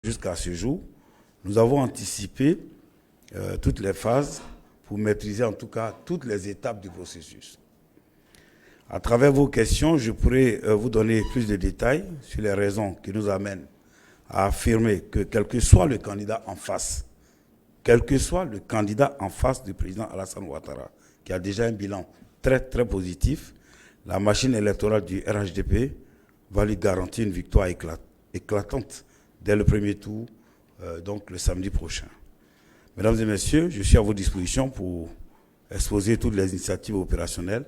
Jusqu'à ce jour, nous avons anticipé toutes les phases pour maîtriser en tout cas toutes les étapes du processus. À travers vos questions, je pourrais vous donner plus de détails sur les raisons qui nous amènent à affirmer que quel que soit le candidat en face, quel que soit le candidat en face du président Alassane Ouattara, qui a déjà un bilan très très positif, la machine électorale du RHDP va lui garantir une victoire éclatante dès le premier tour, donc le samedi prochain. Mesdames et messieurs, je suis à vos dispositions pour exposer toutes les initiatives opérationnelles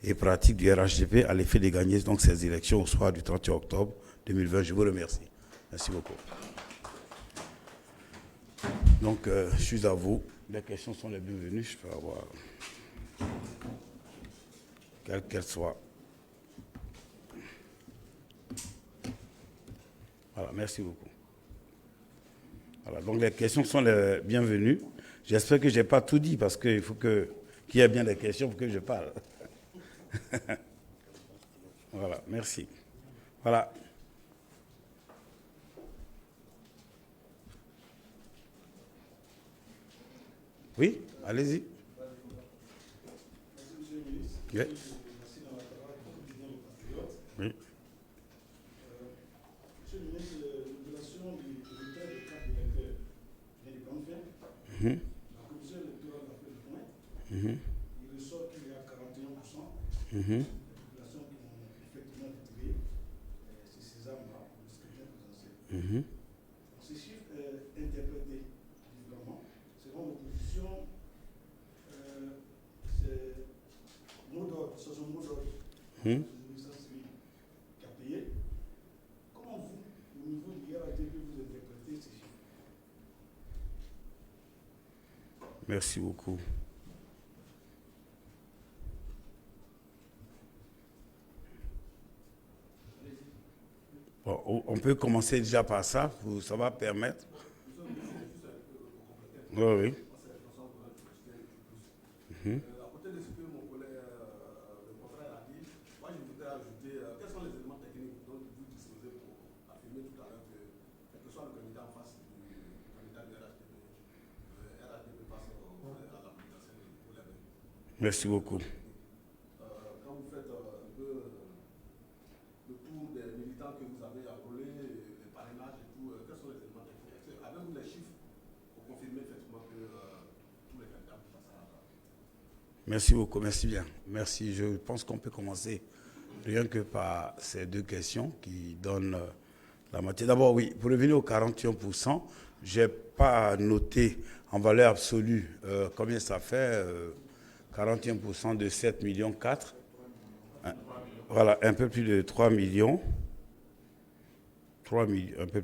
et pratiques du RHDP à l'effet de gagner donc ces élections au soir du 31 octobre 2020. Je vous remercie. Merci beaucoup. Donc, je suis à vous. Les questions sont les bienvenues. Je peux avoir, quelles qu'elles soient. Voilà, merci beaucoup. Voilà, donc les questions sont les bienvenues. J'espère que je n'ai pas tout dit parce qu'il faut qu'il y ait bien des questions pour que je parle. Voilà, merci. Voilà. Oui, allez-y. Oui. Oui. Monsieur le ministre, l'annulation du retrait des cartes d'électeurs vient de prendre fin. La commission électorale a fait le point. Il ressort qu'il y a 41% de la population qui ont effectivement retiré ces armes-là pour le scrutin présidentiel. Ces chiffres interprétés différemment, selon l'opposition, c'est mot d'ordre, ce sont mots d'ordre. Qui a payé. Comment vous, au niveau du RHDP, vous interprétez ces chiffres? Merci beaucoup. Bon, on peut commencer déjà par ça, ça va permettre. Oui, oui. À côté de ce que mon collègue, le confrère a dit, moi je voudrais ajouter quels sont les éléments techniques dont vous disposez pour affirmer tout à l'heure que, quel que soit le candidat en face du candidat du RHDP, le RHDP passe à l'application pour les mêmes. Merci beaucoup. Quand vous faites un peu le tour des militants que vous avez enrôlés, les parrainages et tout, quels sont les éléments techniques? Avez-vous les chiffres pour confirmer effectivement que tous les candidats passent à la. Merci beaucoup, merci bien. Merci. Je pense qu'on peut commencer rien que par ces deux questions qui donnent la moitié. D'abord, oui, pour revenir aux 41%, je n'ai pas noté en valeur absolue combien ça fait, 41% de 7,4 millions. Voilà, un peu plus de 3 millions. 3 millions, un peu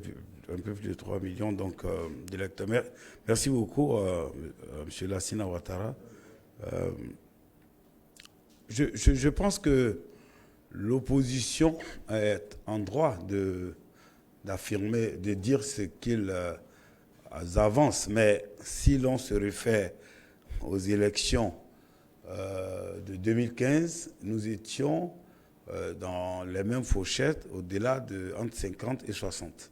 plus de 3 millions donc, d'électeurs. Merci beaucoup, M. Lassina Ouattara. Je pense que l'opposition est en droit d'affirmer, de dire ce qu'ils avancent. Mais si l'on se réfère aux élections de 2015, nous étions dans les mêmes fourchettes, au-delà de entre 50 et 60,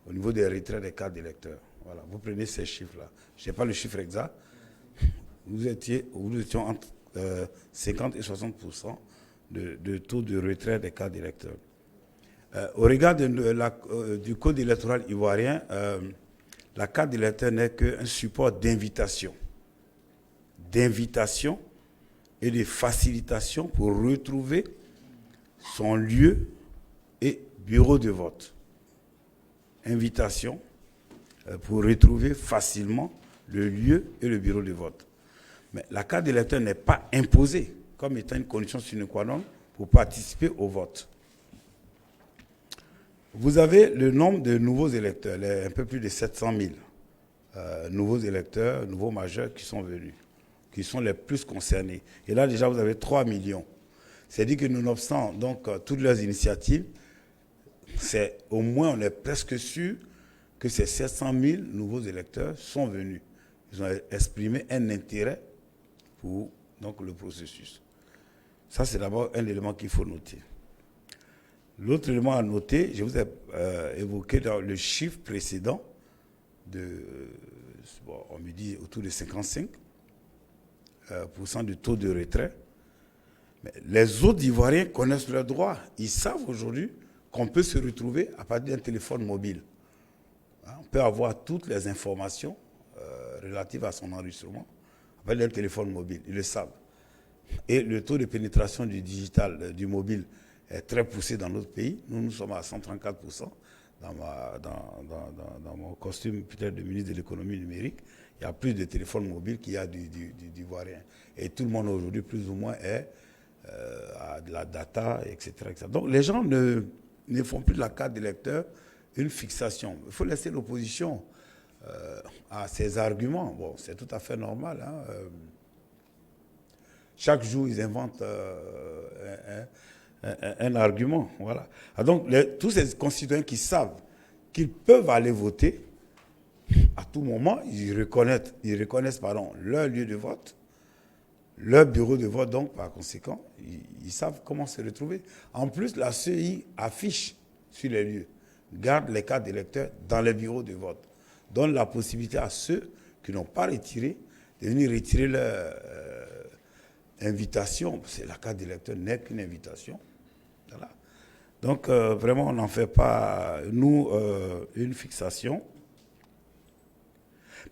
au niveau des retraits des cartes d'électeurs. Voilà, vous prenez ces chiffres-là. Je n'ai pas le chiffre exact. Nous étions entre 50 et 60% de taux de retrait des cartes d'électeurs. Au regard du code électoral ivoirien, la carte d'électeur n'est qu'un support d'invitation et de facilitation pour retrouver son lieu et bureau de vote. Invitation pour retrouver facilement le lieu et le bureau de vote. Mais la carte d'électeur n'est pas imposée comme étant une condition sine qua non pour participer au vote. Vous avez le nombre de nouveaux électeurs, un peu plus de 700 000 nouveaux électeurs, nouveaux majeurs qui sont venus, qui sont les plus concernés. Et là, déjà, vous avez 3 millions. C'est-à-dire que nonobstant donc toutes leurs initiatives, au moins, on est presque sûr que ces 700 000 nouveaux électeurs sont venus. Ils ont exprimé un intérêt pour donc, le processus. Ça, c'est d'abord un élément qu'il faut noter. L'autre élément à noter, je vous ai évoqué dans le chiffre précédent, on me dit autour de 55% de taux de retrait. Mais les autres Ivoiriens connaissent leurs droits. Ils savent aujourd'hui qu'on peut se retrouver à partir d'un téléphone mobile. On peut avoir toutes les informations relatives à son enregistrement à partir d'un téléphone mobile. Ils le savent. Et le taux de pénétration du digital, du mobile, est très poussé dans notre pays. Nous sommes à 134%. Dans mon costume peut-être de ministre de l'économie numérique, il y a plus de téléphones mobiles qu'il y a d'Ivoiriens. Et tout le monde aujourd'hui, plus ou moins, a de la data, etc., etc. Donc les gens ne font plus de la carte d'électeur une fixation. Il faut laisser l'opposition à ses arguments. Bon, c'est tout à fait normal. Hein. Chaque jour, ils inventent un argument. Voilà. Donc, tous ces concitoyens qui savent qu'ils peuvent aller voter, à tout moment, ils reconnaissent leur lieu de vote, leur bureau de vote, donc par conséquent, ils savent comment se retrouver. En plus, la CEI affiche sur les lieux, garde les cartes d'électeurs dans les bureaux de vote, donne la possibilité à ceux qui n'ont pas retiré de venir retirer leur invitation. Parce que la carte d'électeur n'est qu'une invitation. Voilà. Donc, vraiment, on n'en fait pas, nous, une fixation.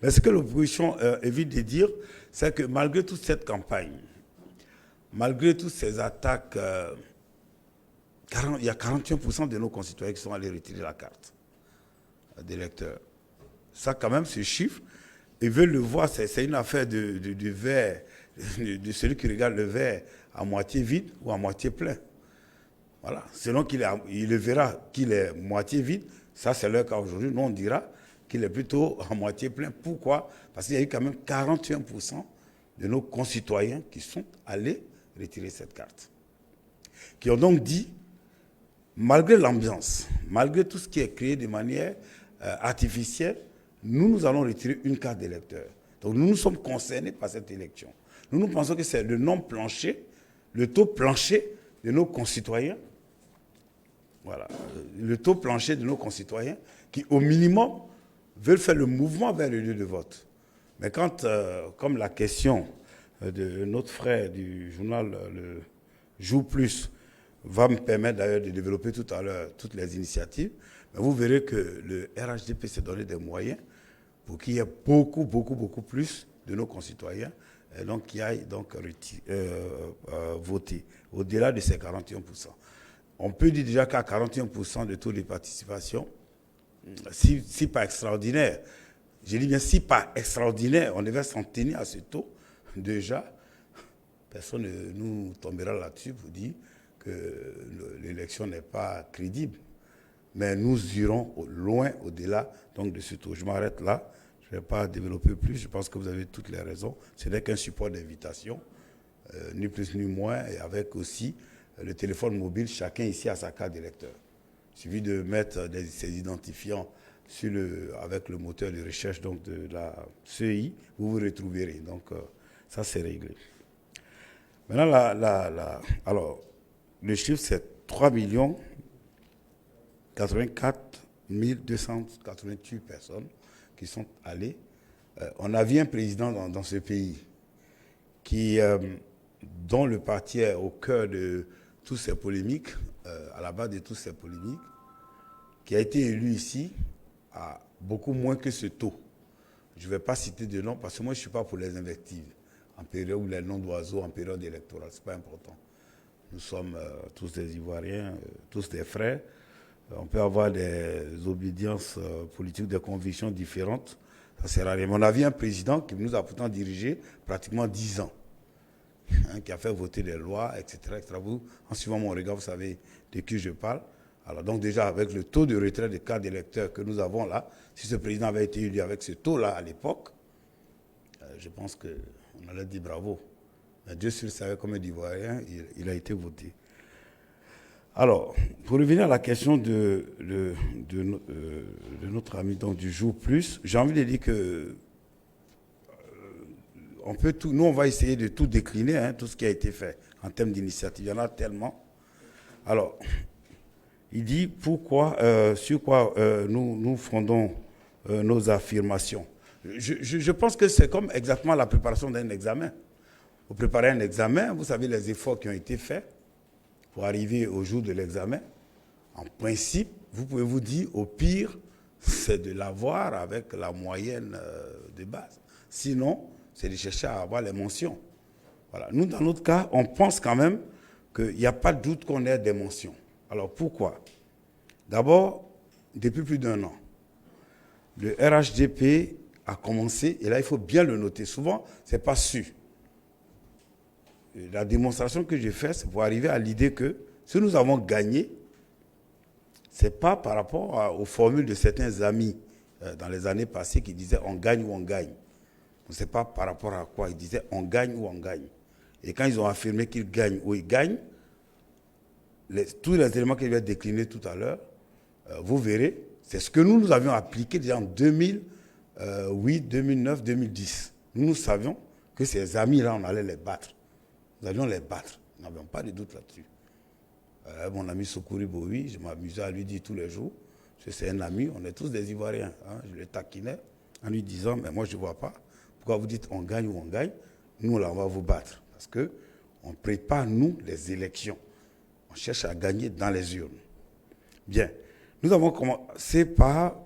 Mais ce que l'opposition évite de dire, c'est que malgré toute cette campagne, malgré toutes ces attaques, il y a 41% de nos concitoyens qui sont allés retirer la carte d'électeur. Ça, quand même, ce chiffre, ils veulent le voir, c'est une affaire du verre, de celui qui regarde le verre à moitié vide ou à moitié plein. Voilà. Selon il le verra qu'il est moitié vide, ça c'est leur cas aujourd'hui. Nous, on dira qu'il est plutôt à moitié plein. Pourquoi? Parce qu'il y a eu quand même 41% de nos concitoyens qui sont allés retirer cette carte. Qui ont donc dit, malgré l'ambiance, malgré tout ce qui est créé de manière artificielle, nous allons retirer une carte d'électeur. Donc nous sommes concernés par cette élection. Nous pensons que c'est le nombre plancher, le taux plancher de nos concitoyens. Voilà, le taux plancher de nos concitoyens qui, au minimum, veulent faire le mouvement vers le lieu de vote. Mais quand, comme la question de notre frère du journal Le Jour Plus va me permettre d'ailleurs de développer tout à l'heure toutes les initiatives, mais vous verrez que le RHDP s'est donné des moyens pour qu'il y ait beaucoup plus de nos concitoyens donc, qui aillent donc, voter, au-delà de ces 41%. On peut dire déjà qu'à 41% de taux de participation, si pas extraordinaire, je dis bien si pas extraordinaire, on devait s'en tenir à ce taux, déjà, personne ne nous tombera là-dessus pour dire que l'élection n'est pas crédible. Mais nous irons loin au-delà donc, de ce taux. Je m'arrête là. Je ne vais pas développer plus. Je pense que vous avez toutes les raisons. Ce n'est qu'un support d'invitation, ni plus ni moins, et avec aussi le téléphone mobile. Chacun ici a sa carte d'électeur. Il suffit de mettre ses identifiants avec le moteur de recherche donc, de la CEI. Vous vous retrouverez. Donc, ça, c'est réglé. Maintenant, alors, le chiffre, c'est 3 84 288 personnes qui sont allées. On a vu un président dans ce pays dont le parti est au cœur de toutes ces polémiques, à la base de toutes ces polémiques, qui a été élu ici à beaucoup moins que ce taux. Je ne vais pas citer de nom parce que moi, je ne suis pas pour les invectives en période où les noms d'oiseaux en période électorale. Ce n'est pas important. Nous sommes tous des Ivoiriens, tous des frères. On peut avoir des obédiences politiques, des convictions différentes. Ça sert à rien. Mais on a vu un président qui nous a pourtant dirigé pratiquement 10 ans, qui a fait voter des lois, etc., etc. Vous, en suivant mon regard, vous savez de qui je parle. Alors donc déjà, avec le taux de retrait des cartes d'électeurs que nous avons là, si ce président avait été élu avec ce taux-là à l'époque, je pense qu'on allait dire bravo. Mais Dieu seul savait combien d'Ivoiriens il a été voté. Alors, pour revenir à la question de notre ami donc, du Jour Plus, j'ai envie de dire que nous, on va essayer de tout décliner, tout ce qui a été fait en termes d'initiative. Il y en a tellement. Alors, Il dit pourquoi, sur quoi nous fondons nos affirmations. Je pense que c'est comme exactement la préparation d'un examen. Vous préparez un examen, vous savez les efforts qui ont été faits pour arriver au jour de l'examen. En principe, vous pouvez vous dire, au pire, c'est de l'avoir avec la moyenne de base. Sinon, c'est de chercher à avoir les mentions. Voilà. Nous, dans notre cas, on pense quand même qu'il n'y a pas de doute qu'on ait des mentions. Alors, pourquoi? D'abord, depuis plus d'1 an, le RHDP a commencé, et là, il faut bien le noter. Souvent, ce n'est pas su. La démonstration que j'ai faite, c'est pour arriver à l'idée que si nous avons gagné, ce n'est pas par rapport aux formules de certains amis dans les années passées qui disaient on gagne ou on gagne. On ne sait pas par rapport à quoi ils disaient on gagne ou on gagne. Et quand ils ont affirmé qu'ils gagnent ou ils gagnent, tous les éléments que je vais décliner tout à l'heure, vous verrez, c'est ce que nous avions appliqué déjà en 2008, 2009, 2010. Nous savions que ces amis-là, on allait les battre. Nous allions les battre. Nous n'avions pas de doute là-dessus. Mon ami Sokouri Boui, je m'amusais à lui dire tous les jours, c'est un ami, on est tous des Ivoiriens. Hein, je le taquinais en lui disant, mais moi je ne vois pas. Pourquoi vous dites on gagne ou on gagne? Nous, là, on va vous battre. Parce qu'on prépare, nous, les élections. On cherche à gagner dans les urnes. Bien. Nous avons commencé par,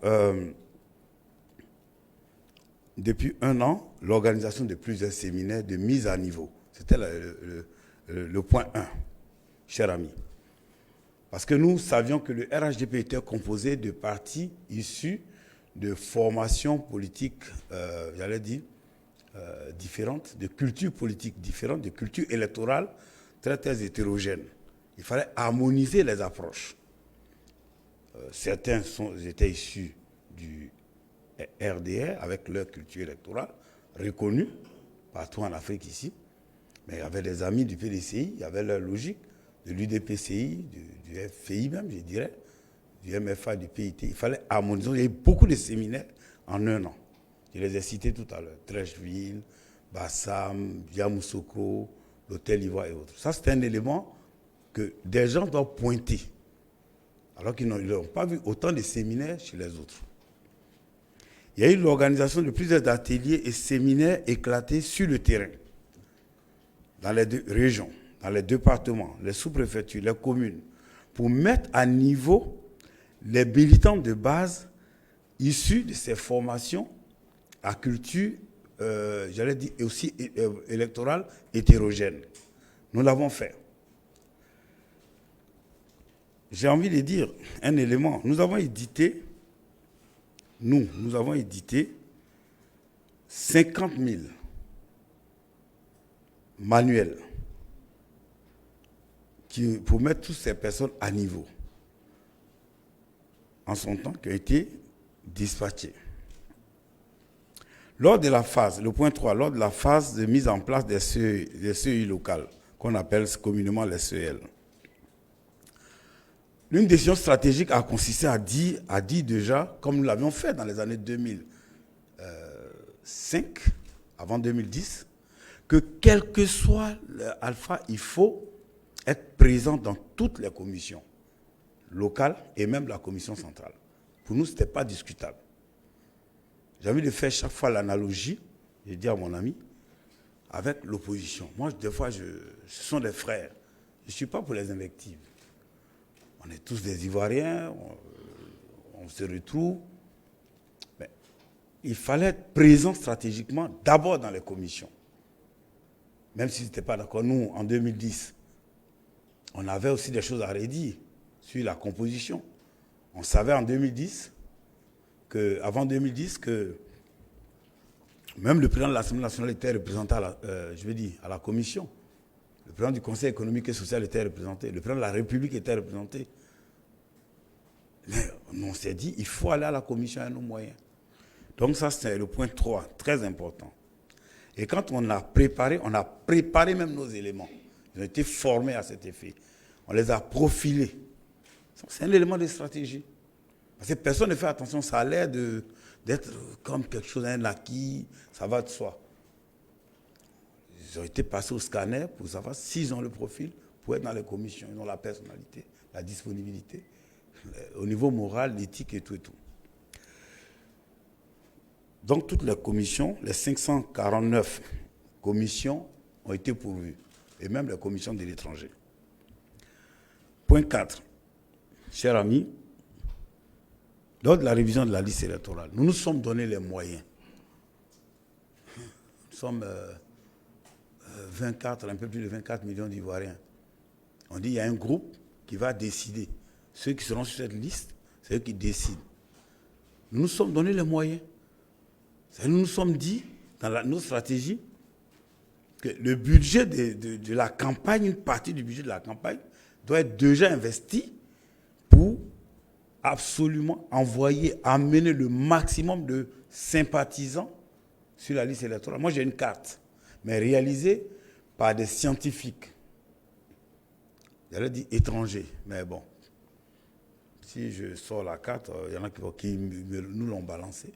depuis 1 an, l'organisation de plusieurs séminaires de mise à niveau. C'était le point 1, cher ami. Parce que nous savions que le RHDP était composé de partis issus de formations politiques, j'allais dire, différentes, de cultures politiques différentes, de cultures électorales très, très hétérogènes. Il fallait harmoniser les approches. Certains étaient issus du RDR avec leur culture électorale, reconnue partout en Afrique ici. Mais il y avait des amis du PDCI, il y avait leur logique, de l'UDPCI, du FI même, je dirais, du MFA, du PIT. Il fallait harmoniser. Il y a eu beaucoup de séminaires en 1 an. Je les ai cités tout à l'heure. Trècheville, Bassam, Yamoussoukro, l'Hôtel Ivoire et autres. Ça, c'est un élément que des gens doivent pointer. Alors qu'ils n'ont pas vu autant de séminaires chez les autres. Il y a eu l'organisation de plusieurs ateliers et séminaires éclatés sur le terrain, dans les 2 régions, dans les départements, les sous-préfectures, les communes, pour mettre à niveau les militants de base issus de ces formations à culture, j'allais dire aussi électorale, hétérogène. Nous l'avons fait. J'ai envie de dire un élément. Nous avons édité 50 000 manuels pour mettre toutes ces personnes à niveau en son temps qui ont été dispatchés. Lors de la phase, le point 3, lors de la phase de mise en place des CEI locales, qu'on appelle communément les CEL, l'une décision stratégique a consisté à dire déjà, comme nous l'avions fait dans les années 2005, avant 2010, que quel que soit l'alpha, il faut être présent dans toutes les commissions locales et même la commission centrale. Pour nous, ce n'était pas discutable. J'ai envie de faire chaque fois l'analogie, je dis à mon ami, avec l'opposition. Moi, des fois, ce sont des frères. Je ne suis pas pour les invectives. On est tous des Ivoiriens, on se retrouve. Mais il fallait être présent stratégiquement, d'abord dans les commissions. Même si ce n'était pas d'accord. Nous, en 2010, on avait aussi des choses à redire sur la composition. On savait en 2010, avant 2010, que même le président de l'Assemblée nationale était représenté à la commission. Le président du Conseil économique et social était représenté. Le président de la République était représenté. Mais on s'est dit, il faut aller à la commission à nos moyens. Donc ça, c'est le point 3, très important. Et quand on a préparé même nos éléments. Ils ont été formés à cet effet. On les a profilés. C'est un élément de stratégie. Parce que personne ne fait attention. Ça a l'air d'être comme quelque chose, un acquis. Ça va de soi. Ils ont été passés au scanner pour savoir s'ils ont le profil pour être dans les commissions. Ils ont la personnalité, la disponibilité. au niveau moral, l'éthique et tout et tout. Donc toutes les commissions, les 549 commissions ont été pourvues, et même les commissions de l'étranger. Point 4. Chers amis, lors de la révision de la liste électorale, nous nous sommes donné les moyens. Nous sommes 24, un peu plus de 24 millions d'Ivoiriens. On dit qu'il y a un groupe qui va décider. Ceux qui seront sur cette liste, c'est eux qui décident. Nous nous sommes donné les moyens. Nous nous sommes dit, dans nos stratégies, que le budget de la campagne, une partie du budget de la campagne, doit être déjà investi pour absolument amener le maximum de sympathisants sur la liste électorale. Moi, j'ai une carte, mais réalisée par des scientifiques. J'allais dire étrangers, mais bon. Si je sors la carte, il y en a qui nous l'ont balancée.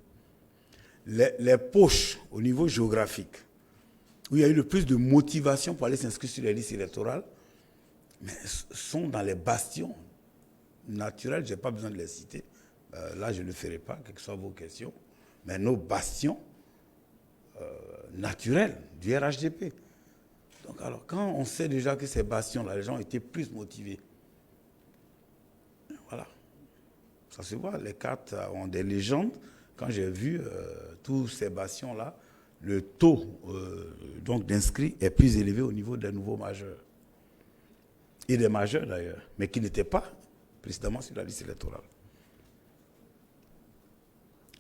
Les poches au niveau géographique, où il y a eu le plus de motivation pour aller s'inscrire sur les listes électorales, mais sont dans les bastions naturels, je n'ai pas besoin de les citer. Là, je ne le ferai pas, quelles que soient vos questions. Mais nos bastions naturels du RHDP. Donc, alors, quand on sait déjà que ces bastions-là, les gens étaient plus motivés, voilà. Ça se voit, les cartes ont des légendes. Quand j'ai vu tous ces bastions-là, le taux donc d'inscrits est plus élevé au niveau des nouveaux majeurs. Et des majeurs d'ailleurs, mais qui n'étaient pas précédemment sur la liste électorale.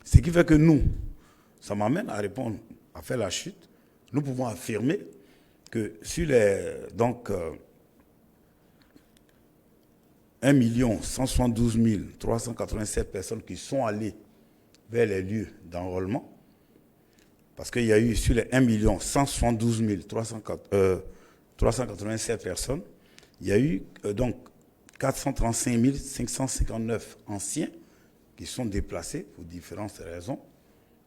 Ce qui fait que nous, ça m'amène à répondre, à faire la chute, nous pouvons affirmer que sur les 1 172 387 personnes qui sont allées vers les lieux d'enrôlement, parce qu'il y a eu sur les 1 172 387 personnes, il y a eu donc 435 559 anciens qui sont déplacés pour différentes raisons,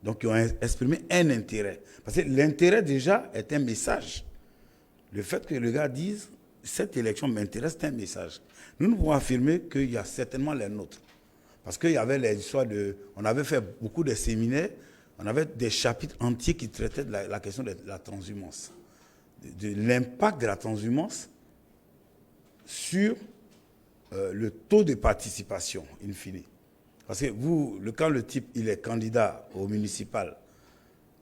donc qui ont exprimé un intérêt. Parce que l'intérêt déjà est un message. Le fait que le gars dise « cette élection m'intéresse », c'est un message. Nous pouvons affirmer qu'il y a certainement les nôtres. Parce qu'il y avait les histoires on avait fait beaucoup de séminaires, on avait des chapitres entiers qui traitaient de la question de la transhumance, de l'impact de la transhumance sur le taux de participation, in fine. Parce que quand le type il est candidat au municipal,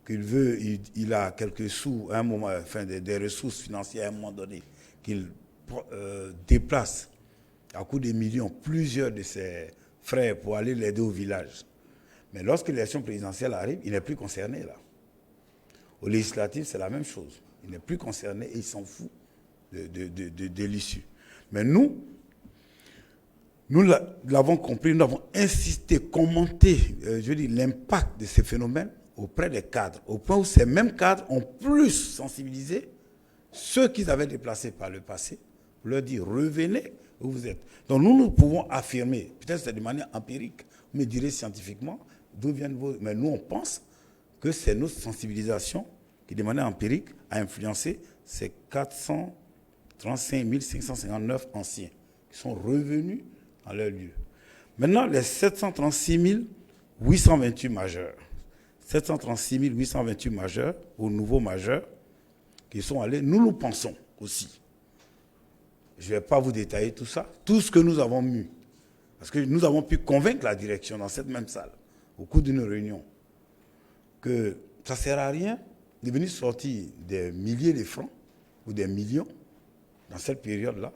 il a quelques sous à un moment, enfin des ressources financières à un moment donné, qu'il déplace à coût de millions plusieurs de ses frères pour aller l'aider au village. Mais lorsque l'élection présidentielle arrive, il n'est plus concerné là. Au législatif, c'est la même chose. Il n'est plus concerné et il s'en fout de l'issue. Mais nous l'avons compris, nous avons insisté, commenté, l'impact de ces phénomènes auprès des cadres, au point où ces mêmes cadres ont plus sensibilisé ceux qu'ils avaient déplacés par le passé, pour leur dire revenez où vous êtes. Donc nous pouvons affirmer, peut-être c'est de manière empirique, vous me direz scientifiquement, d'où viennent vos... Mais nous on pense que c'est notre sensibilisation qui, de manière empirique, a influencé ces 435 559 anciens qui sont revenus dans leur lieu. Maintenant, les 736 828 majeurs, 736 828 majeurs ou nouveaux majeurs qui sont allés, nous pensons aussi. Je ne vais pas vous détailler tout ça, tout ce que nous avons mis. Parce que nous avons pu convaincre la direction dans cette même salle, au cours d'une réunion, que ça ne sert à rien de venir sortir des milliers de francs ou des millions dans cette période-là,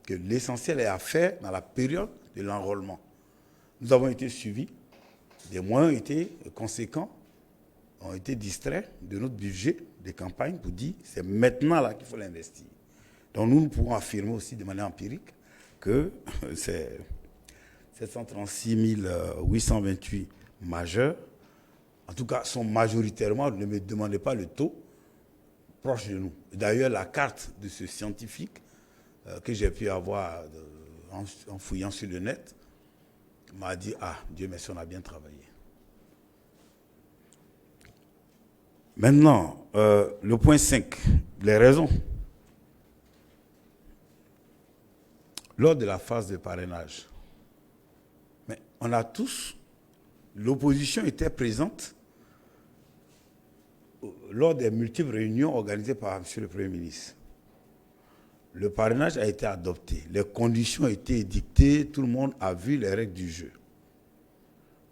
que l'essentiel est à faire dans la période de l'enrôlement. Nous avons été suivis, des moyens ont été conséquents, ont été distraits de notre budget de campagne pour dire c'est maintenant là qu'il faut l'investir. Donc nous pouvons affirmer aussi de manière empirique que c'est 736 828 majeurs, en tout cas sont majoritairement, ne me demandez pas le taux, proches de nous. D'ailleurs, la carte de ce scientifique que j'ai pu avoir en fouillant sur le net m'a dit « Ah, Dieu merci, on a bien travaillé ». Maintenant, le point 5, les raisons. Lors de la phase de parrainage, on a tous, l'opposition était présente lors des multiples réunions organisées par M. le Premier ministre. Le parrainage a été adopté, les conditions ont été dictées, tout le monde a vu les règles du jeu.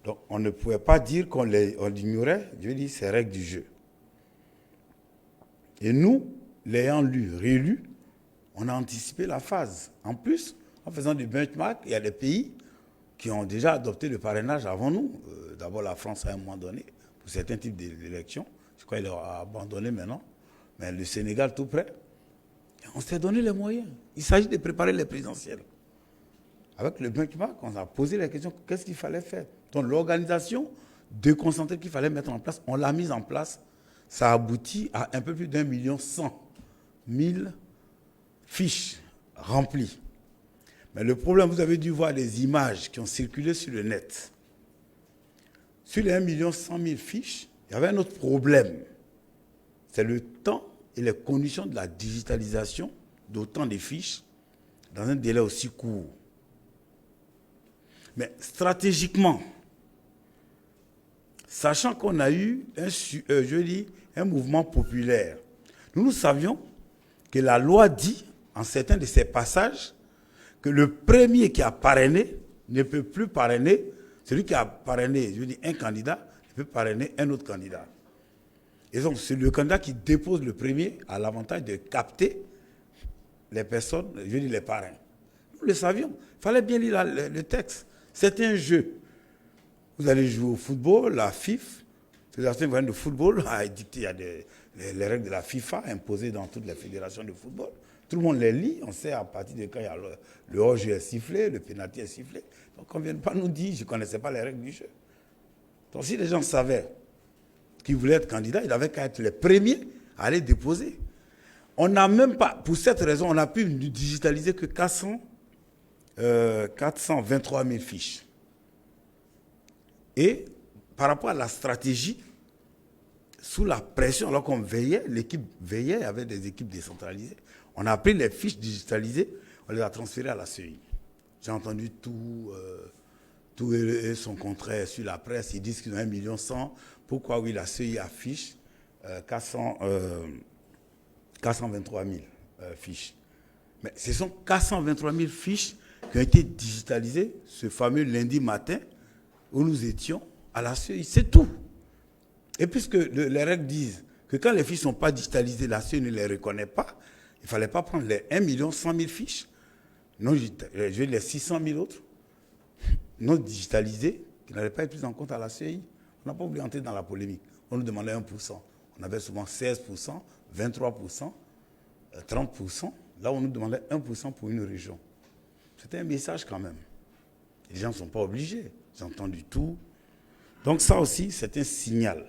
Donc on ne pouvait pas dire qu'on ignorait, je veux dire, ces règles du jeu. Et nous, l'ayant lu, rélu, on a anticipé la phase. En plus, en faisant du benchmark, il y a des pays qui ont déjà adopté le parrainage avant nous. D'abord la France à un moment donné, pour certains types d'élections. Je crois qu'il a abandonné maintenant. Mais le Sénégal tout près. Et on s'est donné les moyens. Il s'agit de préparer les présidentielles. Avec le benchmark, on a posé la question, qu'est-ce qu'il fallait faire? Donc l'organisation déconcentrée qu'il fallait mettre en place, on l'a mise en place. Ça aboutit à un peu plus d'1,1 million fiches remplies. Mais le problème, vous avez dû voir les images qui ont circulé sur le net. Sur les 1,1 million fiches, il y avait un autre problème. C'est le temps et les conditions de la digitalisation d'autant de fiches dans un délai aussi court. Mais stratégiquement, sachant qu'on a eu un mouvement populaire, nous savions que la loi dit, en certains de ses passages, que le premier qui a parrainé ne peut plus parrainer, celui qui a parrainé, un candidat, ne peut parrainer un autre candidat. Et donc, c'est le candidat qui dépose le premier a l'avantage de capter les personnes, les parrains. Nous le savions. Il fallait bien lire le texte. C'est un jeu. Vous allez jouer au football, la FIFA, Fédération ivoirienne de football a édicté, il y a les règles de la FIFA imposées dans toutes les fédérations de football. Tout le monde les lit, on sait à partir de quand il y a le hors-jeu est sifflé, le pénalty est sifflé. Donc on ne vient pas nous dire, je ne connaissais pas les règles du jeu. Donc si les gens savaient qu'ils voulaient être candidats, ils n'avaient qu'à être les premiers à aller déposer. On n'a même pas, pour cette raison, on n'a pu digitaliser que 423 000 fiches. Et par rapport à la stratégie, sous la pression, alors qu'on veillait, l'équipe veillait, il y avait des équipes décentralisées, on a pris les fiches digitalisées, on les a transférées à la CEI. J'ai entendu tout et son contraire sur la presse. Ils disent qu'ils ont 1,1 million. Pourquoi oui, la CEI affiche 423 000 fiches. Mais ce sont 423 000 fiches qui ont été digitalisées ce fameux lundi matin où nous étions à la CEI. C'est tout. Et puisque les règles disent que quand les fiches ne sont pas digitalisées, la CEI ne les reconnaît pas, il ne fallait pas prendre les 1,1 million fiches, non, je vais les 600 000 autres, non digitalisées, qui n'allaient pas être prises en compte à la CEI. On n'a pas voulu entrer dans la polémique. On nous demandait 1%. On avait souvent 16%, 23%, 30%. Là, on nous demandait 1% pour une région. C'était un message quand même. Les gens ne sont pas obligés. J'ai entendu tout. Donc ça aussi, c'est un signal.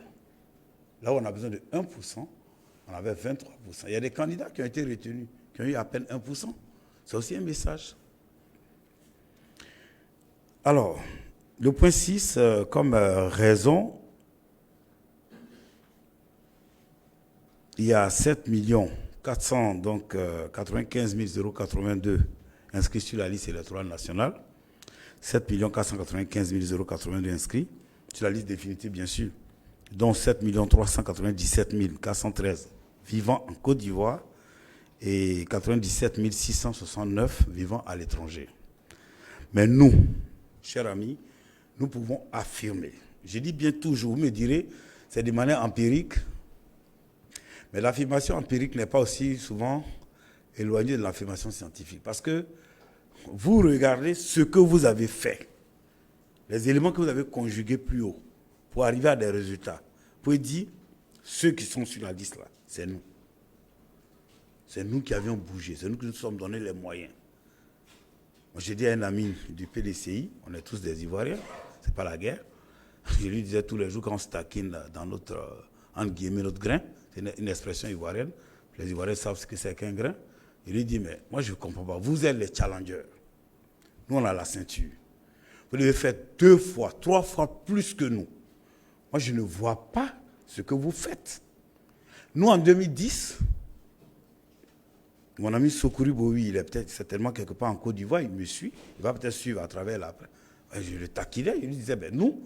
Là où on a besoin de 1%, on avait 23%. Il y a des candidats qui ont été retenus, qui ont eu à peine 1%. C'est aussi un message. Alors, le point 6, comme raison, il y a 7 495 082 inscrits sur la liste électorale nationale. 7 495 082 inscrits sur la liste définitive, bien sûr, dont 7 397 413 vivant en Côte d'Ivoire et 97 669 vivant à l'étranger. Mais nous, chers amis, nous pouvons affirmer. Je dis bien toujours, vous me direz, c'est de manière empirique, mais l'affirmation empirique n'est pas aussi souvent éloignée de l'affirmation scientifique. Parce que vous regardez ce que vous avez fait, les éléments que vous avez conjugués plus haut pour arriver à des résultats. Vous pouvez dire, ceux qui sont sur la liste là, c'est nous. C'est nous qui avions bougé, c'est nous qui nous sommes donné les moyens. Moi, j'ai dit à un ami du PDCI, on est tous des Ivoiriens, c'est pas la guerre. Je lui disais tous les jours quand on se taquine dans notre, entre guillemets, notre grain, c'est une expression ivoirienne, les Ivoiriens savent ce que c'est qu'un grain. Je lui dis, mais moi je ne comprends pas, vous êtes les challengers. Nous on a la ceinture. Vous devez faire 2 fois, 3 fois plus que nous. Moi je ne vois pas ce que vous faites. Nous en 2010, mon ami Sokuri Boui, il est peut-être certainement quelque part en Côte d'Ivoire, il me suit, il va peut-être suivre à travers Et je le taquinais, je lui disais, ben nous,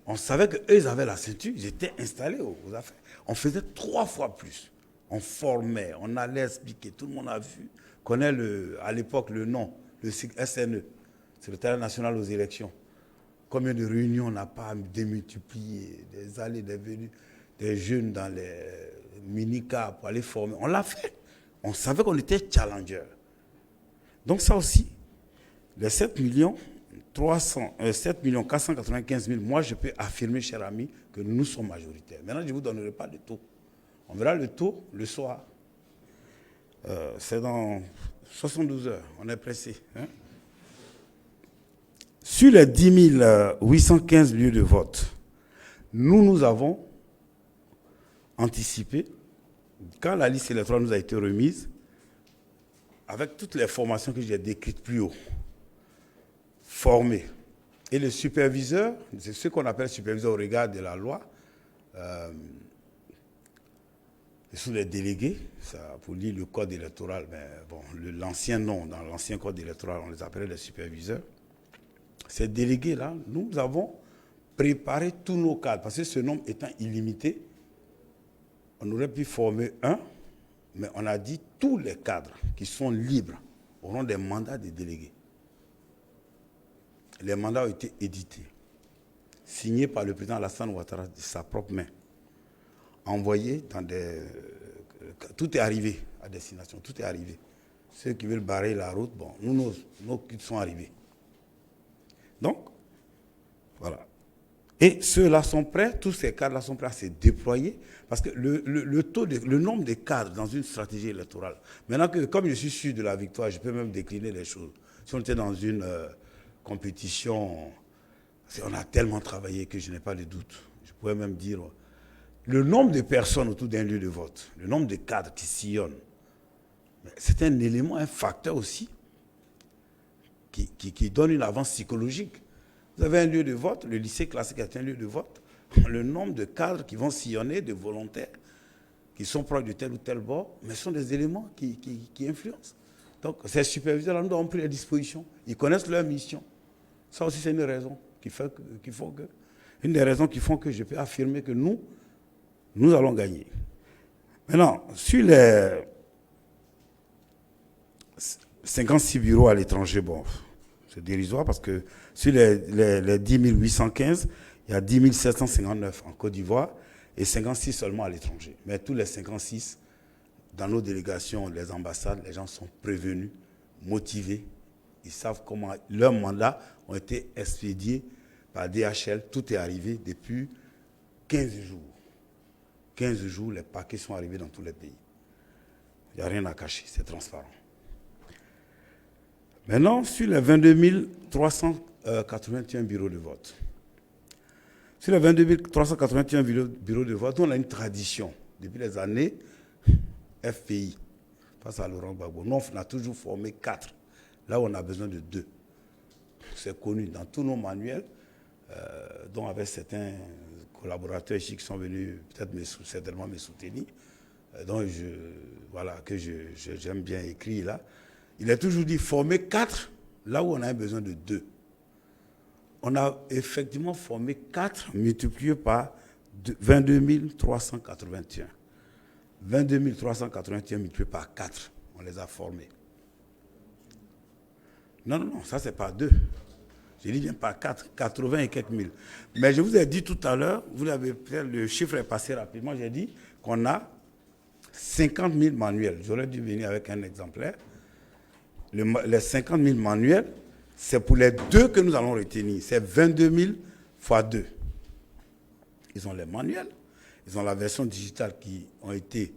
on savait qu'eux, ils avaient la ceinture, ils étaient installés aux affaires. On faisait 3 fois plus. On formait, on allait expliquer, tout le monde a vu, connaît à l'époque le nom, le SNE, Secrétaire national aux élections. Combien de réunions on n'a pas démultiplié, des allées, des venues, des jeunes dans les minicars pour aller former. On l'a fait. On savait qu'on était challenger. Donc ça aussi, les 7 495 000, moi je peux affirmer, cher ami, que nous sommes majoritaires. Maintenant, je ne vous donnerai pas de taux. On verra le taux le soir. C'est dans 72 heures. On est pressé. Hein? Sur les 10 815 lieux de vote, nous avons anticipé, quand la liste électorale nous a été remise, avec toutes les formations que j'ai décrites plus haut, formés. Et le superviseur, c'est ce qu'on appelle superviseur au regard de la loi, sous les délégués, ça, pour lire le code électoral, mais bon, l'ancien nom, dans l'ancien code électoral, on les appelait les superviseurs. Ces délégués-là, nous avons préparé tous nos cadres, parce que ce nombre étant illimité, on aurait pu former un, mais on a dit tous les cadres qui sont libres auront des mandats de délégués. Les mandats ont été édités, signés par le président Alassane Ouattara de sa propre main, envoyés dans des... Tout est arrivé à destination, tout est arrivé. Ceux qui veulent barrer la route, bon, nos kits sont arrivés. Donc, voilà. Et ceux-là sont prêts, tous ces cadres-là sont prêts à se déployer, parce que le nombre de cadres dans une stratégie électorale, maintenant que, comme je suis sûr de la victoire, je peux même décliner les choses. Si on était dans une compétition, on a tellement travaillé que je n'ai pas de doute. Je pourrais même dire, le nombre de personnes autour d'un lieu de vote, le nombre de cadres qui sillonnent, c'est un élément, un facteur aussi, qui donne une avance psychologique. Vous avez un lieu de vote, le lycée classique est un lieu de vote. Le nombre de cadres qui vont sillonner, de volontaires, qui sont proches de tel ou tel bord, mais ce sont des éléments qui influencent. Donc, ces superviseurs-là, nous avons pris les dispositions. Ils connaissent leur mission. Ça aussi, c'est une raison une des raisons qui font que je peux affirmer que nous allons gagner. Maintenant, sur les 56 bureaux à l'étranger, bon, c'est dérisoire parce que sur les 10 815, il y a 10 759 en Côte d'Ivoire et 56 seulement à l'étranger. Mais tous les 56, dans nos délégations, les ambassades, les gens sont prévenus, motivés. Ils savent comment leurs mandats ont été expédiés par DHL. Tout est arrivé depuis 15 jours. 15 jours, les paquets sont arrivés dans tous les pays. Il n'y a rien à cacher, c'est transparent. Maintenant, sur les 22 381 bureaux de vote. Sur les 22 381 bureaux de vote, on a une tradition. Depuis les années FPI, face à Laurent Gbagbo, nous, on a toujours formé 4. Là où on a besoin de 2. C'est connu dans tous nos manuels, dont avec certains collaborateurs ici qui sont venus peut-être certainement me soutenir, dont j'aime bien écrire là. Il est toujours dit former 4 là où on a besoin de 2. On a effectivement formé 4 multiplié par 22 381. 22 381 multiplié par 4. On les a formés. Non, ça c'est pas 2. J'ai dit bien par 4, 80 et quelques mille. Mais je vous ai dit tout à l'heure, le chiffre est passé rapidement, j'ai dit qu'on a 50 000 manuels. J'aurais dû venir avec un exemplaire. Les 50 000 manuels, c'est pour les 2 que nous allons retenir. C'est 22 000 fois 2. Ils ont les manuels, ils ont la version digitale qui ont été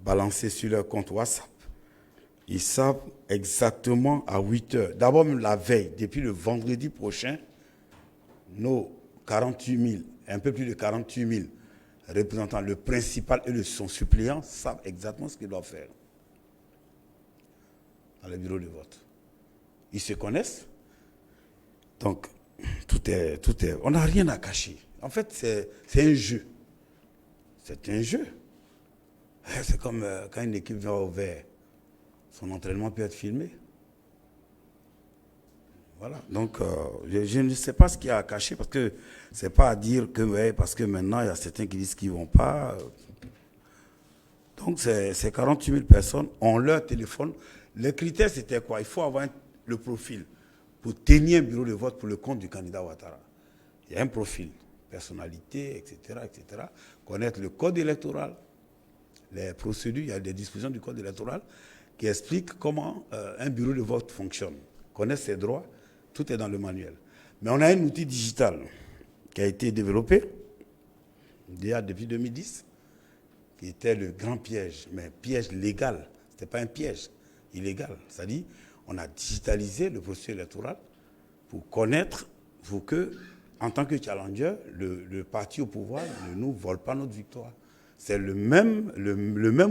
balancées sur leur compte WhatsApp. Ils savent exactement à 8 heures. D'abord, même la veille, depuis le vendredi prochain, nos 48 000, un peu plus de 48 000 représentants, le principal et son suppléant, savent exactement ce qu'ils doivent faire dans les bureaux de vote. Ils se connaissent. Donc, tout est. On n'a rien à cacher. En fait, c'est un jeu. C'est un jeu. C'est comme quand une équipe vient au vert. Son entraînement peut être filmé. Voilà. Donc, je ne sais pas ce qu'il y a à cacher parce que c'est pas à dire que, ouais, parce que maintenant, il y a certains qui disent qu'ils ne vont pas. Donc, ces 48 000 personnes ont leur téléphone. Le critère, c'était quoi? Il faut avoir le profil pour tenir un bureau de vote pour le compte du candidat Ouattara. Il y a un profil, personnalité, etc., etc. Connaître le code électoral, les procédures, il y a des dispositions du code électoral qui expliquent comment un bureau de vote fonctionne. Connaître ses droits, tout est dans le manuel. Mais on a un outil digital qui a été développé déjà depuis 2010, qui était le grand piège, mais piège légal. Ce n'était pas un piège illégal. C'est-à-dire, on a digitalisé le processus électoral pour connaître, pour que, en tant que challenger, le parti au pouvoir ne nous vole pas notre victoire. C'est le même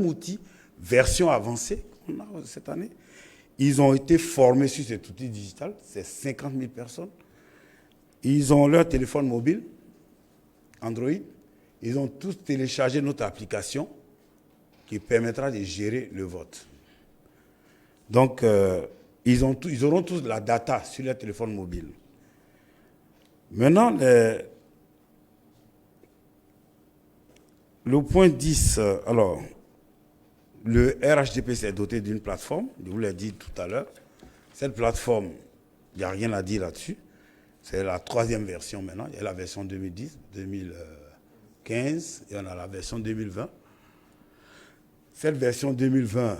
outil, version avancée qu'on a cette année. Ils ont été formés sur cet outil digital, c'est 50 000 personnes. Ils ont leur téléphone mobile, Android. Ils ont tous téléchargé notre application qui permettra de gérer le vote. Donc, ils auront tous la data sur leur téléphone mobile. Maintenant, le point 10, alors, le RHDP s'est doté d'une plateforme, je vous l'ai dit tout à l'heure. Cette plateforme, il n'y a rien à dire là-dessus. C'est la 3e version maintenant. Il y a la version 2010, 2015 et on a la version 2020. Cette version 2020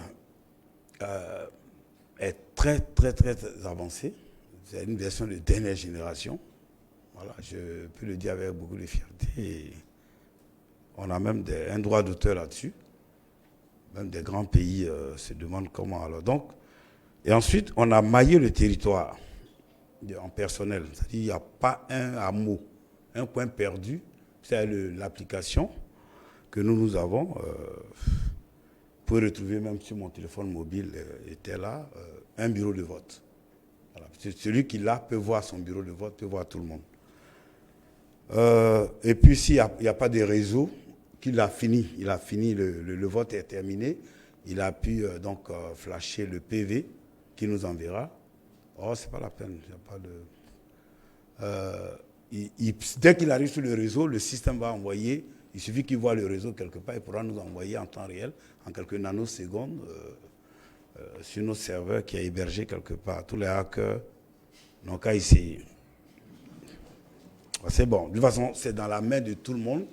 est très, très, très avancée. C'est une version de dernière génération. Voilà, je peux le dire avec beaucoup de fierté. Et on a même un droit d'auteur là-dessus. Même des grands pays se demandent comment. Alors donc, et ensuite, on a maillé le territoire en personnel. C'est-à-dire qu'il n'y a pas un hameau, un point perdu. C'est l'application que nous avons. Vous pouvez retrouver même sur mon téléphone mobile, était là, un bureau de vote. Voilà. Celui qui l'a peut voir son bureau de vote, peut voir tout le monde. Et puis s'il n'y a pas de réseau, qu'il a fini, le vote est terminé, il a pu donc flasher le PV qui nous enverra. Oh, c'est pas la peine, il n'y a pas de... dès qu'il arrive sur le réseau, le système va envoyer, il suffit qu'il voit le réseau quelque part, il pourra nous envoyer en temps réel, en quelques nanosecondes, sur notre serveur qui est hébergé quelque part. Tous les hackers n'ont qu'à essayer. C'est bon, de toute façon, c'est dans la main de tout le monde.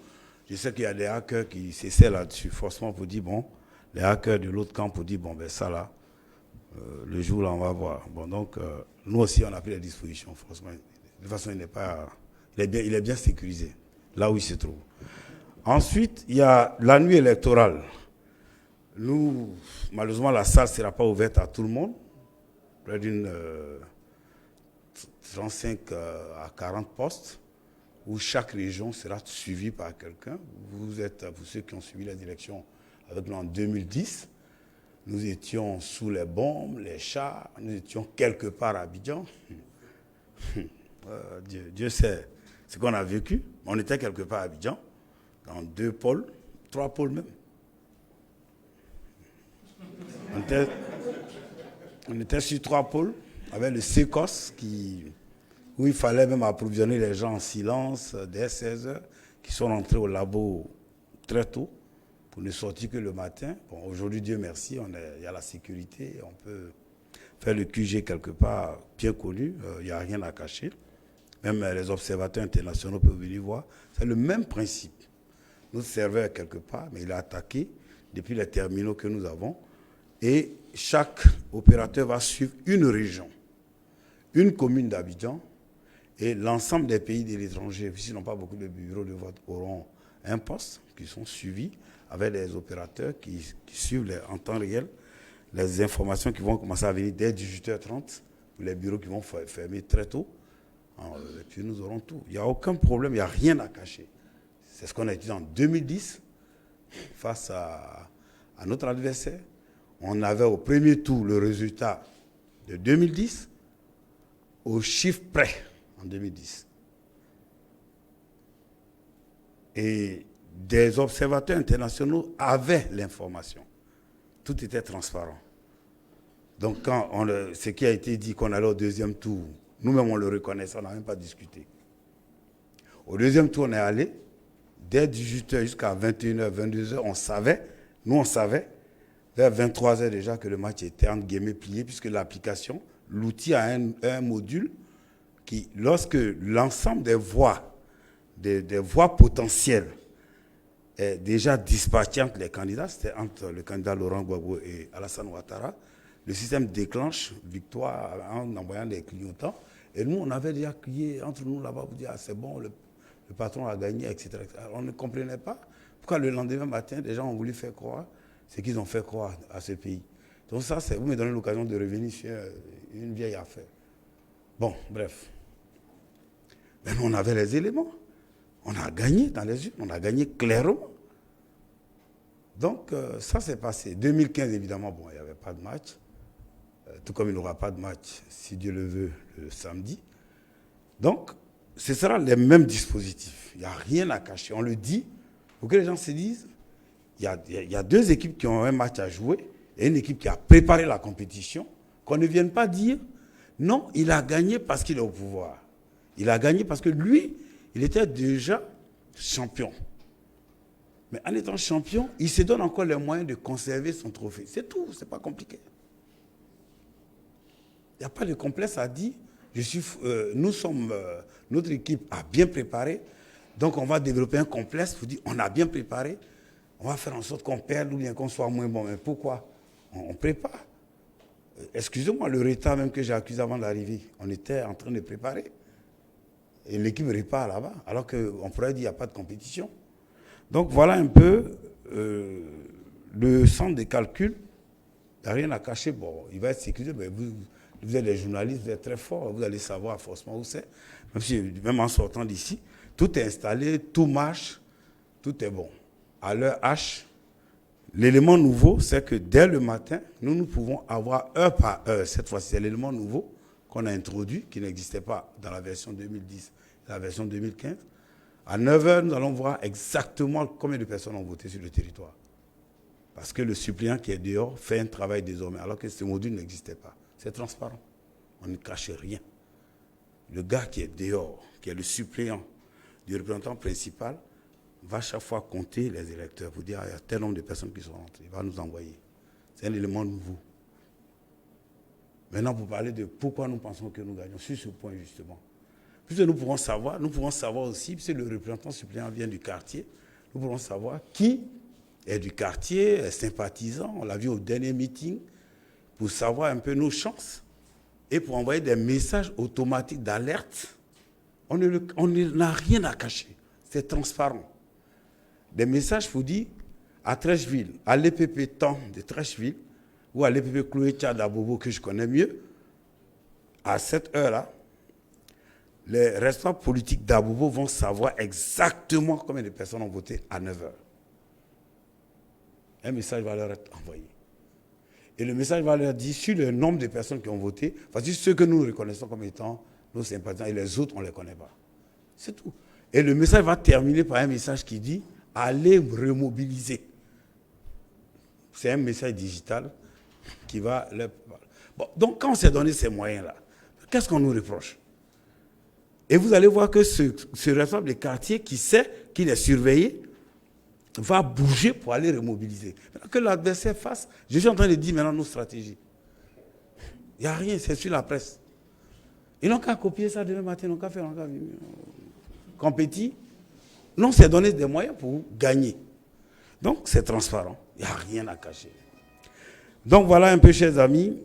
Je sais qu'il y a des hackers qui s'essaient là-dessus, forcément pour dire, bon, les hackers de l'autre camp pour dire, bon, ben ça là, le jour là, on va voir. Bon, donc, nous aussi, on a pris les dispositions, forcément. De toute façon, il est bien sécurisé, là où il se trouve. Ensuite, il y a la nuit électorale. Nous, malheureusement, la salle ne sera pas ouverte à tout le monde. Près d'une 35 à 40 postes, où chaque région sera suivie par quelqu'un. Vous êtes, pour ceux qui ont suivi la direction avec nous en 2010, nous étions sous les bombes, les chars, nous étions quelque part à Abidjan. Dieu sait ce qu'on a vécu. On était quelque part à Abidjan, dans 2 pôles, 3 pôles même. On était sur 3 pôles, avec le SECOS où il fallait même approvisionner les gens en silence dès 16 heures, qui sont rentrés au labo très tôt pour ne sortir que le matin. Bon, aujourd'hui, Dieu merci, il y a la sécurité, on peut faire le QG quelque part bien connu, il n'y a rien à cacher. Même les observateurs internationaux peuvent venir voir. C'est le même principe. Notre serveur est quelque part, mais il est attaqué depuis les terminaux que nous avons. Et chaque opérateur va suivre une région, une commune d'Abidjan, et l'ensemble des pays de l'étranger, s'ils n'ont pas beaucoup de bureaux de vote, auront un poste qui sont suivis avec des opérateurs qui suivent en temps réel les informations qui vont commencer à venir dès 18h30, les bureaux qui vont fermer très tôt. Et puis nous aurons tout. Il n'y a aucun problème, il n'y a rien à cacher. C'est ce qu'on a dit en 2010 face à notre adversaire. On avait au premier tour le résultat de 2010 au chiffre près en 2010. Et des observateurs internationaux avaient l'information. Tout était transparent. Donc, ce qui a été dit qu'on allait au deuxième tour Nous-mêmes, on le reconnaissait, on n'a même pas discuté. Au deuxième tour, on est allé. Dès 18h jusqu'à 21h, 22h, on savait, vers 23h déjà, que le match était entre guillemets plié, puisque l'application, l'outil a un module qui, lorsque l'ensemble des voix potentielles est déjà dispatché entre les candidats, c'était entre le candidat Laurent Gbagbo et Alassane Ouattara, le système déclenche victoire en envoyant des clignotants. Et nous, on avait déjà crié entre nous là-bas pour dire, ah, c'est bon, le patron a gagné, etc. Alors, on ne comprenait pas pourquoi le lendemain matin, les gens ont voulu faire croire ce qu'ils ont fait croire à ce pays. Donc ça, vous me donnez l'occasion de revenir sur une vieille affaire. Bon, bref. Mais nous, on avait les éléments. On a gagné dans les urnes, on a gagné clairement. Donc, ça s'est passé. 2015, évidemment, bon, il n'y avait pas de match. Tout comme il n'y aura pas de match, si Dieu le veut, le samedi. Donc, ce sera les mêmes dispositifs. Il n'y a rien à cacher. On le dit pour que les gens se disent, il y a deux équipes qui ont un match à jouer et une équipe qui a préparé la compétition, qu'on ne vienne pas dire, non, il a gagné parce qu'il est au pouvoir. Il a gagné parce que lui, il était déjà champion. Mais en étant champion, il se donne encore les moyens de conserver son trophée. C'est tout, c'est pas compliqué. Il n'y a pas de complexe à dire. Notre équipe a bien préparé, donc on va développer un complexe. Vous dites, on a bien préparé, on va faire en sorte qu'on perde ou bien qu'on soit moins bon. Mais pourquoi? On prépare. Excusez-moi, le retard même que j'ai accusé avant d'arriver, on était en train de préparer. Et l'équipe répare là-bas, alors qu'on pourrait dire qu'il n'y a pas de compétition. Donc voilà un peu le centre de calcul. Il n'y a rien à cacher. Bon, il va être sécurisé, mais vous êtes des journalistes, vous êtes très forts, vous allez savoir forcément où c'est. Même en sortant d'ici, tout est installé, tout marche, tout est bon. À l'heure H, l'élément nouveau, c'est que dès le matin, nous pouvons avoir heure par heure. Cette fois-ci, c'est l'élément nouveau qu'on a introduit, qui n'existait pas dans la version 2010 et la version 2015. À 9h, nous allons voir exactement combien de personnes ont voté sur le territoire. Parce que le suppléant qui est dehors fait un travail désormais, alors que ce module n'existait pas. C'est transparent. On ne cache rien. Le gars qui est dehors, qui est le suppléant du représentant principal, va chaque fois compter les électeurs pour dire, il y a tel nombre de personnes qui sont rentrées. Il va nous envoyer. C'est un élément nouveau. Maintenant, pour parler de pourquoi nous pensons que nous gagnons, sur ce point justement. Puisque nous pourrons savoir aussi, puisque le représentant suppléant vient du quartier, nous pourrons savoir qui est du quartier, est sympathisant, on l'a vu au dernier meeting, pour savoir un peu nos chances et pour envoyer des messages automatiques d'alerte. On n'a rien à cacher, c'est transparent. Des messages pour dire à Trècheville, à l'EPP temps de Trècheville, ou à l'EPP Chloé Tchad Abobo, que je connais mieux, à cette heure-là, les responsables politiques d'Abobo vont savoir exactement combien de personnes ont voté à 9h. Un message va leur être envoyé. Et le message va leur dire sur le nombre de personnes qui ont voté, voici ceux que nous reconnaissons comme étant nos sympathisants et les autres, on ne les connaît pas. C'est tout. Et le message va terminer par un message qui dit « Allez remobiliser ». C'est un message digital qui va leur... Bon, donc quand on s'est donné ces moyens-là, qu'est-ce qu'on nous reproche? Et vous allez voir que ce responsable de quartier qui sait qu'il est surveillé va bouger pour aller remobiliser. Maintenant que l'adversaire fasse, je suis en train de dire maintenant nos stratégies. Il n'y a rien, c'est sur la presse. Ils n'ont qu'à copier ça demain matin, ils n'ont qu'à faire compétit. Non, c'est donner des moyens pour gagner. Donc c'est transparent, il n'y a rien à cacher. Donc voilà un peu, chers amis,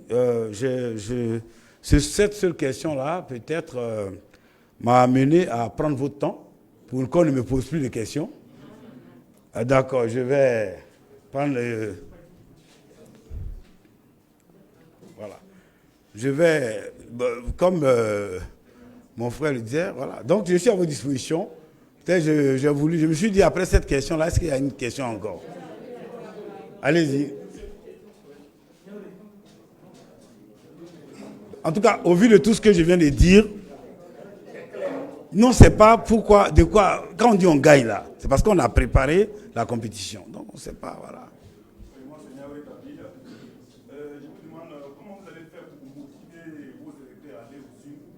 cette seule question-là, peut-être... m'a amené à prendre votre temps pour qu'on ne me pose plus de questions. D'accord, je vais prendre le... Voilà. Je vais, comme mon frère le disait, voilà. Donc je suis à votre disposition. Peut-être je me suis dit après cette question-là, est-ce qu'il y a une question encore? Allez-y. En tout cas, au vu de tout ce que je viens de dire, non, c'est pas pourquoi, de quoi, quand on dit on gagne là, c'est parce qu'on a préparé la compétition. Donc on ne sait pas, voilà. Monseigneur David, je vous demande comment vous allez faire pour motiver vos électeurs à aller aux urnes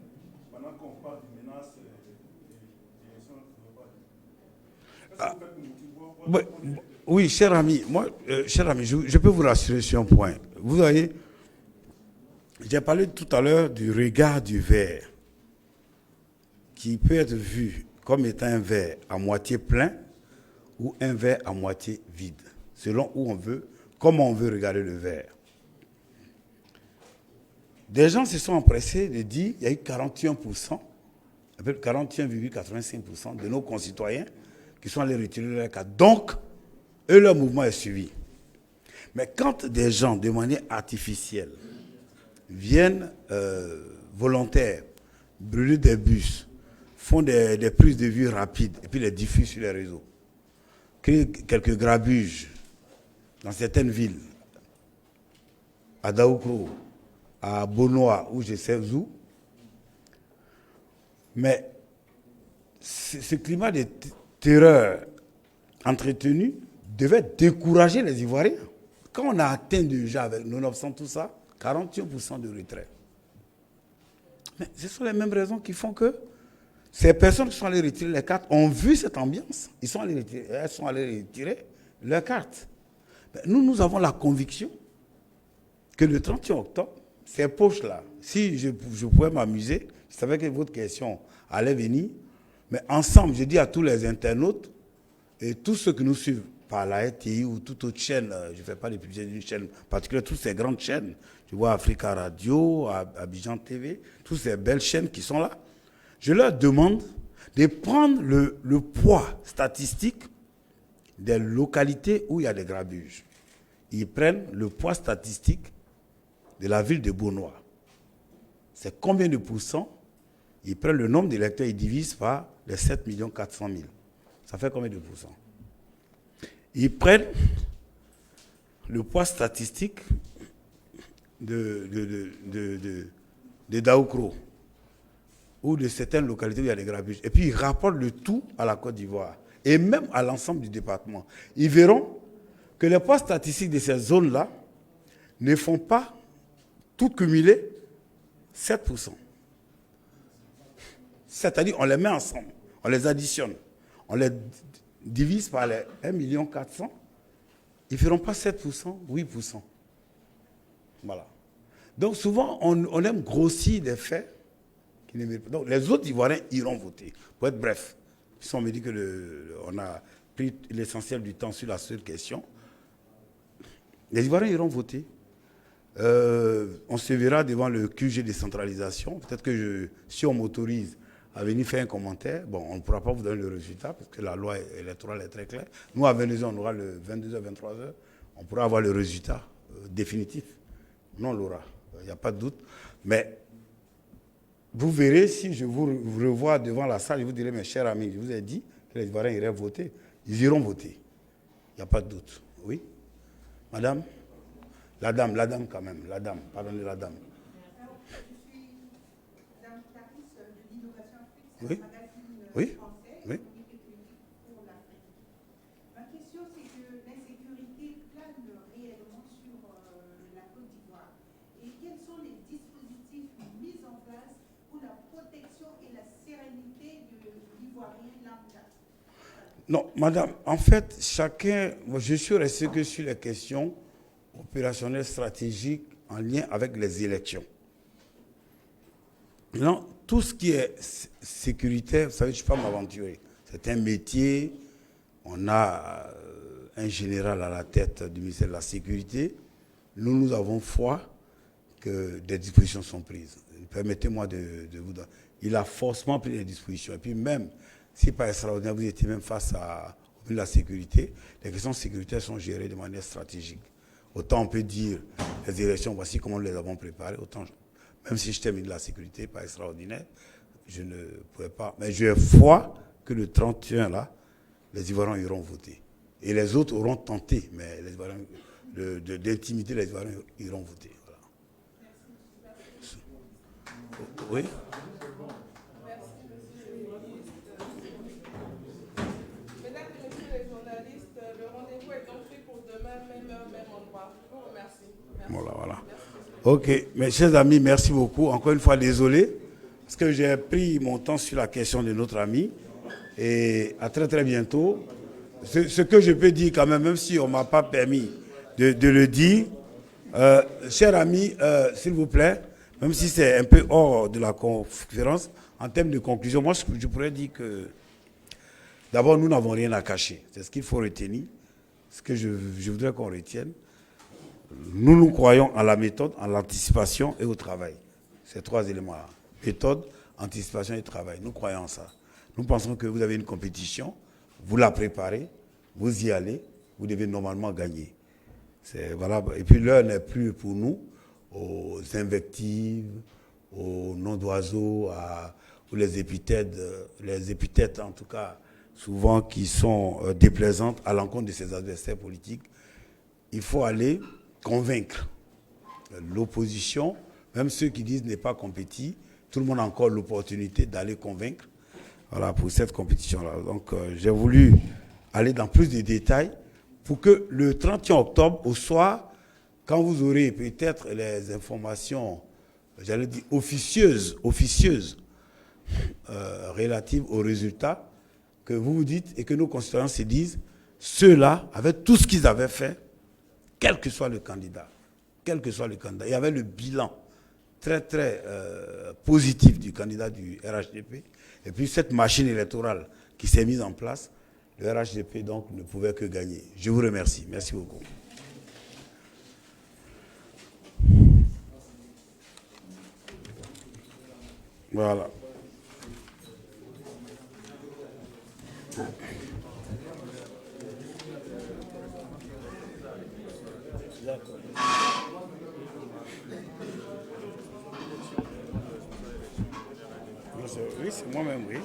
Oui, cher ami, je peux vous rassurer sur un point. Vous voyez, j'ai parlé tout à l'heure du regard du verre, qui peut être vu comme étant un verre à moitié plein ou un verre à moitié vide, selon où on veut, comment on veut regarder le verre. Des gens se sont empressés de dire qu'il y a eu 41%, 41,85% de nos concitoyens qui sont allés retirer leur carte. Donc, eux, leur mouvement est suivi. Mais quand des gens, de manière artificielle, viennent volontaires, brûler des bus, font des prises de vue rapides et puis les diffusent sur les réseaux, créent quelques grabuges dans certaines villes, à Daoukro, à Bonoa, où je sais où. Mais ce climat de terreur entretenu devait décourager les Ivoiriens. Quand on a atteint déjà avec 900 tout ça, 41% de retrait. Mais ce sont les mêmes raisons qui font que ces personnes qui sont allées retirer les cartes ont vu cette ambiance. Elles sont allées retirer leurs cartes. Mais nous avons la conviction que le 31 octobre, ces poches-là, si je pouvais m'amuser, je savais que votre question allait venir, mais ensemble, je dis à tous les internautes et tous ceux qui nous suivent par la RTI ou toute autre chaîne, je ne fais pas de publicité d'une chaîne particulière, toutes ces grandes chaînes, tu vois Africa Radio, Abidjan TV, toutes ces belles chaînes qui sont là, je leur demande de prendre le poids statistique des localités où il y a des grabuges. Ils prennent le poids statistique de la ville de Bonoa. C'est combien de pourcents? Ils prennent le nombre d'électeurs, ils divisent par les 7 400 000. Ça fait combien de pourcents? Ils prennent le poids statistique de Daoukro ou de certaines localités où il y a des grabuges. Et puis ils rapportent le tout à la Côte d'Ivoire et même à l'ensemble du département. Ils verront que les poids statistiques de ces zones-là ne font pas tout cumulé 7%. C'est-à-dire, on les met ensemble, on les additionne, on les divise par les 1,4 million, ils ne feront pas 7%, 8%. Voilà. Donc souvent, on aime grossir des faits qui ne méritent pas. Donc les autres Ivoiriens iront voter. Pour être bref, si on me dit qu'on a pris l'essentiel du temps sur la seule question, les Ivoiriens iront voter. On se verra devant le QG décentralisation. Peut-être que si on m'autorise à venir faire un commentaire, bon, on ne pourra pas vous donner le résultat parce que la loi électorale est très claire. Nous, à 22h, on aura le 22h, 23h, on pourra avoir le résultat définitif. Non, on l'aura, il n'y a pas de doute. Mais vous verrez, si je vous revois devant la salle, je vous dirai, mes chers amis, je vous ai dit que les Ivoiriens iraient voter. Ils iront voter. Il n'y a pas de doute. Oui? Madame? La dame quand même, la dame, pardonnez la dame. Je suis Madame Clarisse de l'Innovation Afrique, c'est Oui. un magazine Oui. français, Oui. économique et politique pour l'Afrique. Ma question, c'est que l'insécurité plane réellement sur la Côte d'Ivoire. Et quels sont les dispositifs mis en place pour la protection et la sérénité de l'Ivoirien lambda? Non, madame, en fait, je suis resté que sur les questions opérationnelles stratégiques en lien avec les élections. Non, tout ce qui est sécuritaire, vous savez, je ne peux pas m'aventurer. C'est un métier, on a un général à la tête du ministère de la Sécurité. Nous avons foi que des dispositions sont prises. Permettez-moi de vous donner. Il a forcément pris des dispositions. Et puis même, si par extraordinaire, vous étiez même face au de la sécurité, les questions sécuritaires sont gérées de manière stratégique. Autant on peut dire, les élections, voici comment nous les avons préparées, autant, même si je termine de la sécurité par extraordinaire, je ne pourrais pas. Mais j'ai foi que le 31, là, les Ivoiriens iront voter. Et les autres auront tenté, mais les Ivoiriens, d'intimider les Ivoiriens iront voter. Voilà. Oui. Mesdames et messieurs les journalistes, le rendez-vous est donc pris pour demain, même heure, même endroit. Je vous remercie. Merci. Voilà. Ok, mes chers amis, merci beaucoup. Encore une fois, désolé, parce que j'ai pris mon temps sur la question de notre ami. Et à très très bientôt. ce que je peux dire quand même si on ne m'a pas permis de le dire, cher ami, s'il vous plaît, même si c'est un peu hors de la conférence, en termes de conclusion, moi je pourrais dire que d'abord nous n'avons rien à cacher. C'est ce qu'il faut retenir, ce que je voudrais qu'on retienne. Nous croyons à la méthode, à l'anticipation et au travail. Ces trois éléments-là. Méthode, anticipation et travail. Nous croyons en ça. Nous pensons que vous avez une compétition, vous la préparez, vous y allez, vous devez normalement gagner. C'est valable. Et puis l'heure n'est plus pour nous aux invectives, aux noms d'oiseaux, ou les épithètes en tout cas, souvent qui sont déplaisantes à l'encontre de ses adversaires politiques. Il faut aller convaincre l'opposition, même ceux qui disent n'est pas compétit, tout le monde a encore l'opportunité d'aller convaincre, voilà, pour cette compétition-là. Donc j'ai voulu aller dans plus de détails pour que le 31 octobre, au soir, quand vous aurez peut-être les informations, j'allais dire officieuses relatives aux résultats, que vous vous dites et que nos concitoyens se disent, ceux-là, avec tout ce qu'ils avaient fait, quel que soit le candidat, il y avait le bilan très très positif du candidat du RHDP, et puis cette machine électorale qui s'est mise en place, le RHDP donc ne pouvait que gagner. Je vous remercie. Merci beaucoup. Voilà. Oui, c'est moi-même, oui.